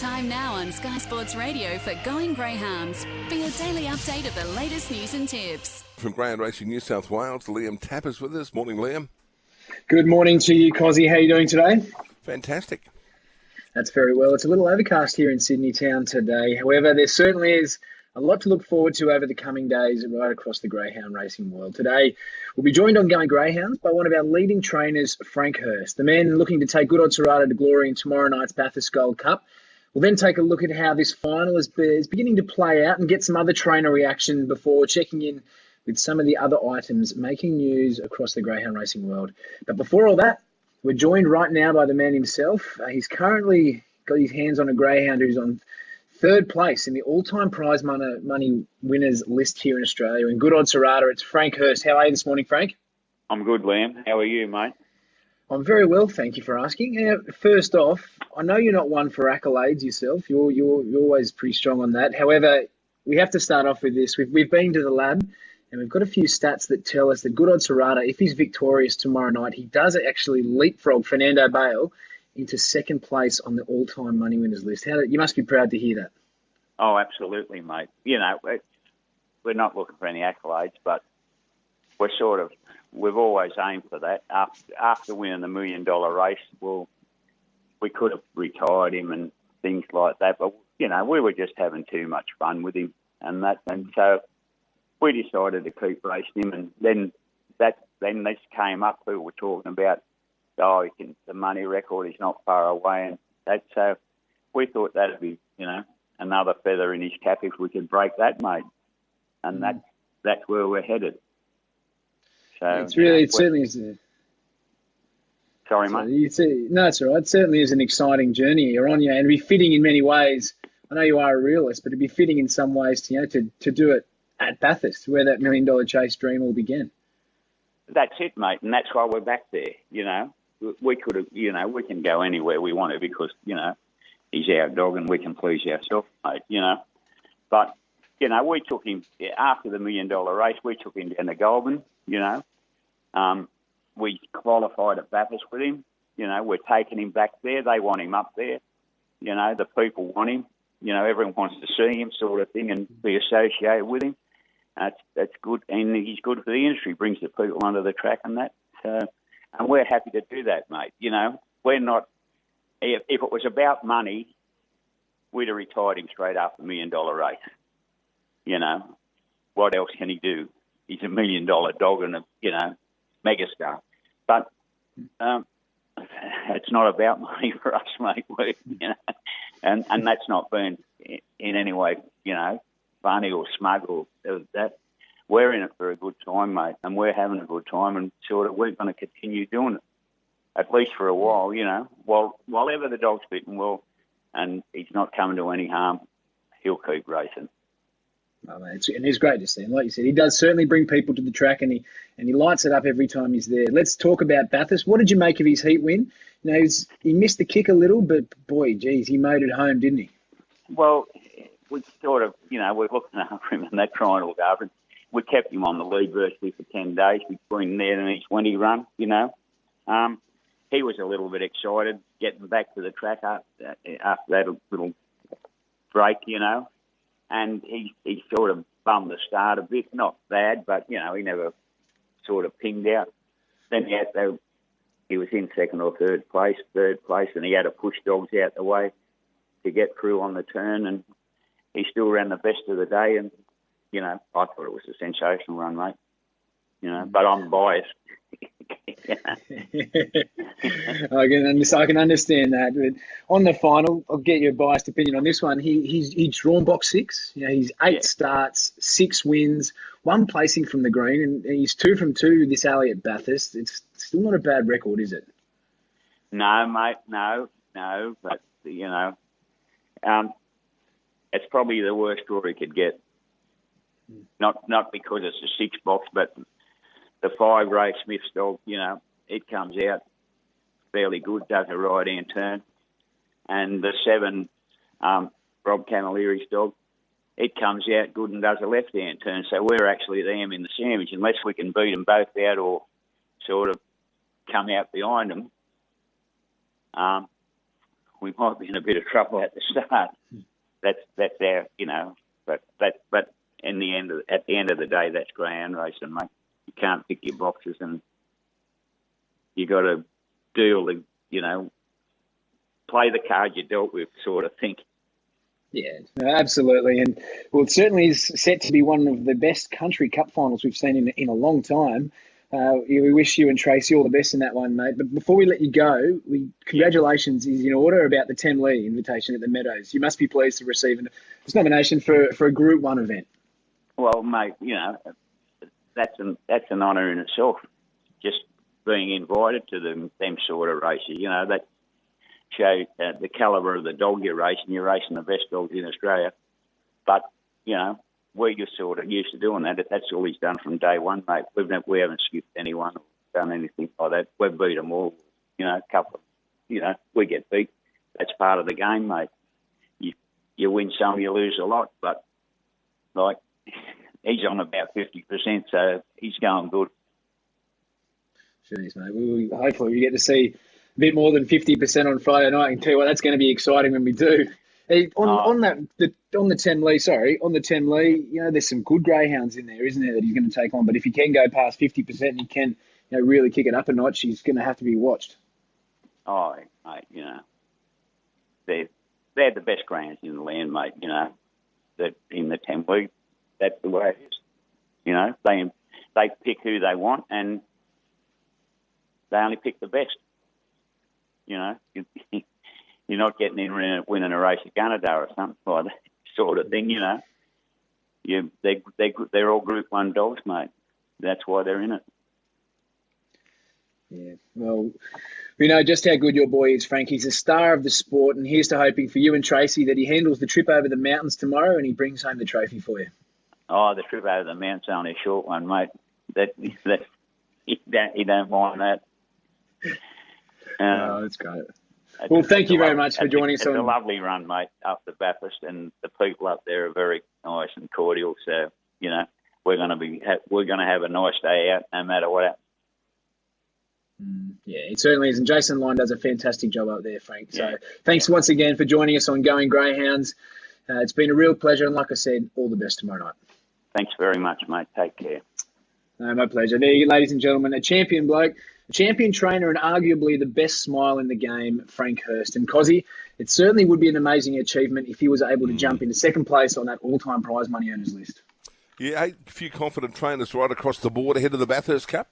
Time now on Sky Sports Radio for Going Greyhounds for your daily update of the latest news and tips. From Greyhound Racing New South Wales, Liam Tapper's with us. Morning, Liam. Good morning to you, Cozzy. How are you doing today? Fantastic. That's very well. It's a little overcast here in Sydney town today. However, there certainly is a lot to look forward to over the coming days right across the greyhound racing world. Today, we'll be joined on Going Greyhounds by one of our leading trainers, Frank Hurst, the man looking to take Good Odds Harada to glory in tomorrow night's Bathurst Gold Cup. We'll then take a look at how this final is beginning to play out and get some other trainer reaction before checking in with some of the other items making news across the greyhound racing world. But before all that, we're joined right now by the man himself. He's currently got his hands on a greyhound who's on third place in the all-time prize money winners list here in Australia. In Good Odds Harada, it's Frank Hurst. How are you this morning, Frank? I'm good, Liam. How are you, mate? I'm very well, thank you for asking. First off, I know you're not one for accolades yourself. You're always pretty strong on that. However, we have to start off with this. We've been to the lab, and we've got a few stats that tell us that Good Odds Harada, if he's victorious tomorrow night, he does actually leapfrog Fernando Bale into second place on the all-time money winners list. You must be proud to hear that. Oh, absolutely, mate. You know, we're not looking for any accolades, but we've always aimed for that. After winning the $1 million race, well, we could have retired him and things like that, but, you know, we were just having too much fun with him and so we decided to keep racing him, and then this came up. We were talking about, the money record is not far away, and that, so we thought that'd be, you know, another feather in his cap if we could break that, mate. And that's where we're headed. So it certainly is. Sorry, mate. No, it's all right. It certainly is an exciting journey you're on, and it'd be fitting in many ways. I know you are a realist, but it'd be fitting in some ways to do it at Bathurst, where that $1 million chase dream all began. That's it, mate, and that's why we're back there. You know, we could have, you know, we can go anywhere we want to because, you know, he's our dog and we can please ourselves, mate, you know. But, you know, we took him, after the $1 million race, we took him down to Goulburn, you know. We qualified at Bathurst with him. You know, we're taking him back there. They want him up there. You know, the people want him. You know, everyone wants to see him sort of thing and be associated with him. That's good, and he's good for the industry, brings the people onto the track and that. And we're happy to do that, mate. You know, we're not, if it was about money, we'd have retired him straight after the $1 million race. You know, what else can he do? He's a $1 million dog and a, you know, megastar. But it's not about money for us, mate. You know, and that's not been in any way, you know, funny or smug or that. We're in it for a good time, mate, and we're having a good time, and sort of we're going to continue doing it, at least for a while, you know. While ever the dog's fitting well and he's not coming to any harm, he'll keep racing. Oh, man, and it's great to see him. Like you said, he does certainly bring people to the track, and he lights it up every time he's there. Let's talk about Bathurst. What did you make of his heat win? You know, he missed the kick a little, but boy, geez, he made it home, didn't he? Well, we sort of, you know, we're looking after him and they're trying to look after him. We kept him on the lead virtually for 10 days between there and each 20 run, you know. He was a little bit excited getting back to the track after that little break, you know. And he sort of bummed the start a bit. Not bad, but, you know, he never sort of pinged out. Then he was in second or third place, and he had to push dogs out the way to get through on the turn, and he still ran the best of the day, and, you know, I thought it was a sensational run, mate. You know, but I'm biased. I can understand that. But on the final, I'll get your biased opinion on this one. He's drawn box 6. You know, he's 8 starts, 6 wins, 1 placing from the green, and he's 2 from 2 this alley at Bathurst. It's still not a bad record, is it? No, mate, no. But, you know, it's probably the worst draw he could get. Not because it's a 6 box, but the 5 race Smith's dog, you know, it comes out fairly good, does a right-hand turn. And the 7, Rob Camilleri's dog, it comes out good and does a left-hand turn. So we're actually them in the sandwich. Unless we can beat them both out or sort of come out behind them, we might be in a bit of trouble at the start. That's our, but at the end of the day, that's greyhound racing, mate. You can't pick your boxes, and you got to deal the, play the card you dealt with, sort of thing. Yeah, no, absolutely. And well, it certainly is set to be one of the best country cup finals we've seen in a long time. We wish you and Tracy all the best in that one, mate. But before we let you go, congratulations is in order about the Temlee invitation at the Meadows. You must be pleased to receive this nomination for a Group 1 event. Well, mate, that's an honour in itself. Just being invited to them sort of races, that shows the calibre of the dog you're racing. You're racing the best dogs in Australia. But, we're just sort of used to doing that. That's all he's done from day one, mate. We haven't skipped anyone or done anything like that. We've beat them all, we get beat. That's part of the game, mate. You win some, you lose a lot. But, he's on about 50%, so he's going good. Jeez, mate. Hopefully we get to see a bit more than 50% on Friday night. I can tell you what, that's going to be exciting when we do. Hey, on the Temlee, there's some good greyhounds in there, isn't there, that he's going to take on. But if he can go past 50% and he can, really kick it up a notch, he's going to have to be watched. Oh, mate, they're the best greyhounds in the land, mate. That in the Temlee, that's the way it is. They pick who they want, and they only pick the best. You're not getting in winning a race at Gunnedah or something like that sort of thing, They're all Group 1 dogs, mate. That's why they're in it. Yeah, well, we know just how good your boy is, Frank. He's a star of the sport, and here's to hoping for you and Tracy that he handles the trip over the mountains tomorrow and he brings home the trophy for you. Oh, the trip over the mountains is only a short one, mate. You don't mind that. That's great. Well, thank you very much for joining us. It's a lovely run, mate, up to Bathurst, and the people up there are very nice and cordial. So, we're going to have a nice day out, no matter what happens. Yeah, it certainly is. And Jason Lyon does a fantastic job up there, Frank. So thanks once again for joining us on Going Greyhounds. It's been a real pleasure. And like I said, all the best tomorrow night. Thanks very much, mate. Take care. No, my pleasure. There you go, ladies and gentlemen, a champion bloke, a champion trainer, and arguably the best smile in the game, Frank Hurst. And Cozzy, it certainly would be an amazing achievement if he was able to jump into second place on that all-time prize money earners list. Yeah, a few confident trainers right across the board ahead of the Bathurst Cup.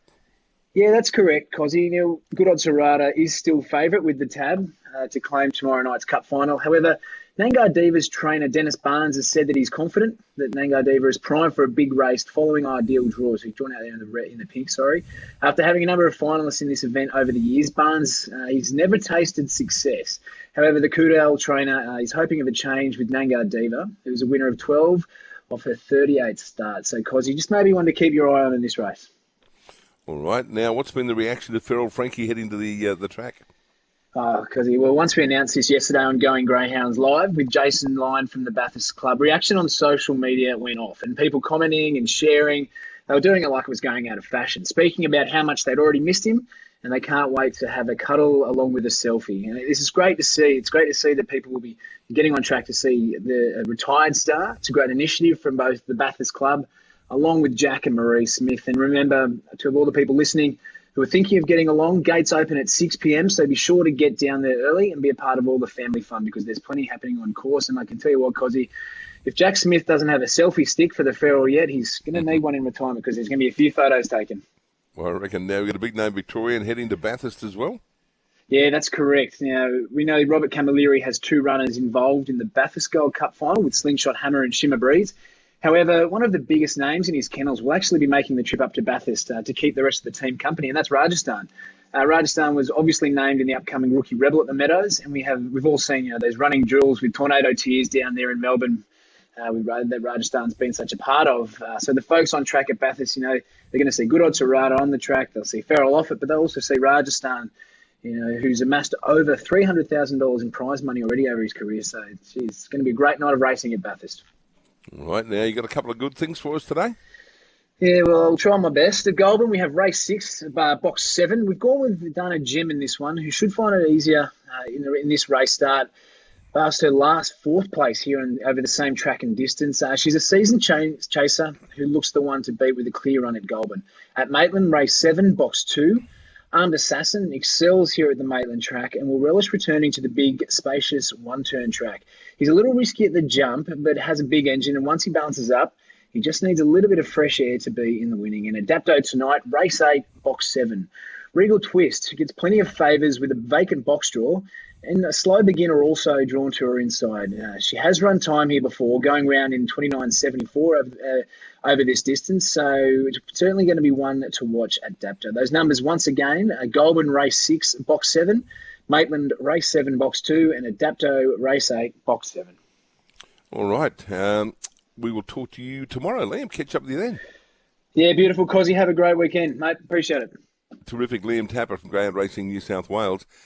Yeah, that's correct, Cozzy. Good Odds Harada is still favourite with the tab to claim tomorrow night's cup final. However, Nangar Diva's trainer Dennis Barnes has said that he's confident that Nangar Diva is primed for a big race following ideal draws. He's drawn out there in the pink, After having a number of finalists in this event over the years, Barnes, he's never tasted success. However, the Kudal trainer is hoping of a change with Nangar Diva, who's a winner of 12 of her 38 starts. So, Cozzy, just maybe one to keep your eye on in this race. All right. Now, what's been the reaction to Feral Frankie heading to the track? Because once we announced this yesterday on Going Greyhounds Live with Jason Lyon from the Bathurst Club, reaction on social media went off and people commenting and sharing. They were doing it like it was going out of fashion, speaking about how much they'd already missed him and they can't wait to have a cuddle along with a selfie. And this is great to see. It's great to see that people will be getting on track to see the retired star. It's a great initiative from both the Bathurst Club along with Jack and Marie Smith. And remember, to all the people listening who are thinking of getting along, gates open at 6 p.m, so be sure to get down there early and be a part of all the family fun because there's plenty happening on course. And I can tell you what, Cozzy, if Jack Smith doesn't have a selfie stick for the Feral yet, he's going to need one in retirement because there's going to be a few photos taken. Well, I reckon now we've got a big name Victorian heading to Bathurst as well. Yeah, that's correct. Now, we know Robert Camilleri has two runners involved in the Bathurst Gold Cup final with Slingshot Hammer and Shimmer Breeze. However, one of the biggest names in his kennels will actually be making the trip up to Bathurst to keep the rest of the team company, and that's Rajasthan. Rajasthan was obviously named in the upcoming Rookie Rebel at the Meadows, and we've all seen those running drills with Tornado Tears down there in Melbourne. That Rajasthan's been such a part of. So the folks on track at Bathurst, they're going to see Good Odds Harada on the track. They'll see Feral off it, but they'll also see Rajasthan, who's amassed over $300,000 in prize money already over his career. So it's going to be a great night of racing at Bathurst. All right, now you got a couple of good things for us today? Yeah, well, I'll try my best. At Goulburn, we have race 6, box 7. We've gone with Dana Jim in this one, who should find it easier in this race start. Past her last 4th place here over the same track and distance. She's a seasoned chaser who looks the one to beat with a clear run at Goulburn. At Maitland, race 7, box 2. Armed Assassin excels here at the Maitland track and will relish returning to the big, spacious one-turn track. He's a little risky at the jump, but has a big engine, and once he balances up, he just needs a little bit of fresh air to be in the winning. And Adapto tonight, race 8, box 7. Regal Twist gets plenty of favours with a vacant box draw, and a slow beginner also drawn to her inside. She has run time here before, going round in 29.74 over this distance, so it's certainly going to be one to watch at Dapto. Those numbers once again, Goulburn race 6, box 7, Maitland race 7, box 2, and Adapto race 8, box 7. All right. We will talk to you tomorrow, Liam. Catch up with you then. Yeah, beautiful, Cozzy. Have a great weekend, mate. Appreciate it. Terrific. Liam Tapper from Greyhound Racing New South Wales.